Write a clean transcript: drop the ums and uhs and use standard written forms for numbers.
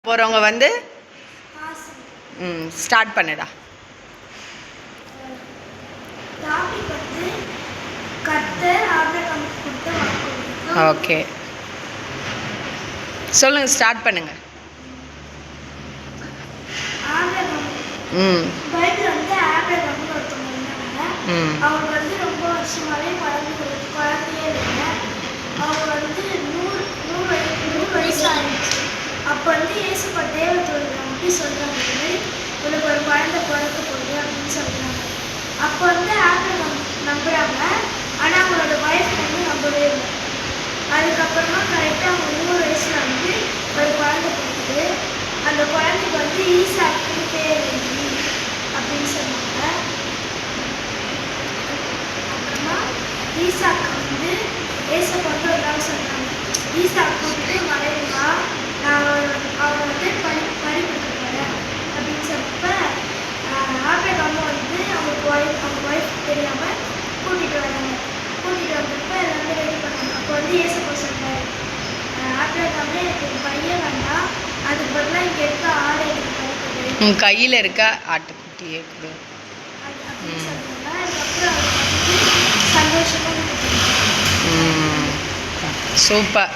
போகிறவங்க வந்து ஸ்டார்ட் பண்ணுடா. ஓகே சொல்லுங்கள், ஸ்டார்ட் பண்ணுங்க. பைபிள் வந்து ஆபிரகாம்னு ஒருத்தவங்க இருந்தாங்க. அவங்க வந்து ரொம்ப வருஷமாவே குழந்தையே இல்லை. அவங்க வந்து 100 வயசு ஆயிடுச்சு. அப்போ வந்து இயேசுப்பா தேவதூதரை நம்பி சொல்றாங்க, இந்த மாதிரி உனக்கு ஒரு குழந்தை பிறக்க போகுது அப்படின்னு சொல்றாங்க. அப்போ வந்து ஆபிரகாம் நம்புறாங்க. ஆனால் அவங்களோட ஒய்ஃப் வந்து நம்பவே இல்லை. அதுக்கப்புறமா கரெக்டாக அவங்க 100 வயசுல வந்து ஒரு குழந்தை பிறக்குது. அந்த குழந்தைக்கு வந்து ஈசாக்குன்னு பேர் அப்படின்னு சொன்னாங்க. அப்புறமா ஈசாக்கு வந்து ஏசப்பா வந்து ஒரு நாள் சொன்னாங்க, ஈசாக்கு வந்து மறைவா நான் அவனை வந்து பறி கொடுக்க போகிறேன் அப்படின்னு சொன்னப்ப ஆபிரகாம் வந்து அவங்க ஒய்ஃப் தெரியாமல் கூட்டிகிட்டு வராங்க. கூட்டிகிட்டு வந்தப்ப எல்லாமே ரெடி பண்ணாங்க. அப்போ வந்து ஏசப்பா சொன்னார், ஆபிரகாமே எனக்கு ஒரு பையன் வேண்டாம், அதுக்கு பதிலாக இங்கே இருக்க ஆடை எனக்கு பறிக்குது, உன் கையில் இருக்க ஆட்டுக்குட்டியே கொடு அப்படின்னு சொன்னாங்க. அதுக்கப்புறம் அவர் வந்து சந்தோஷமாக சூப்பர்.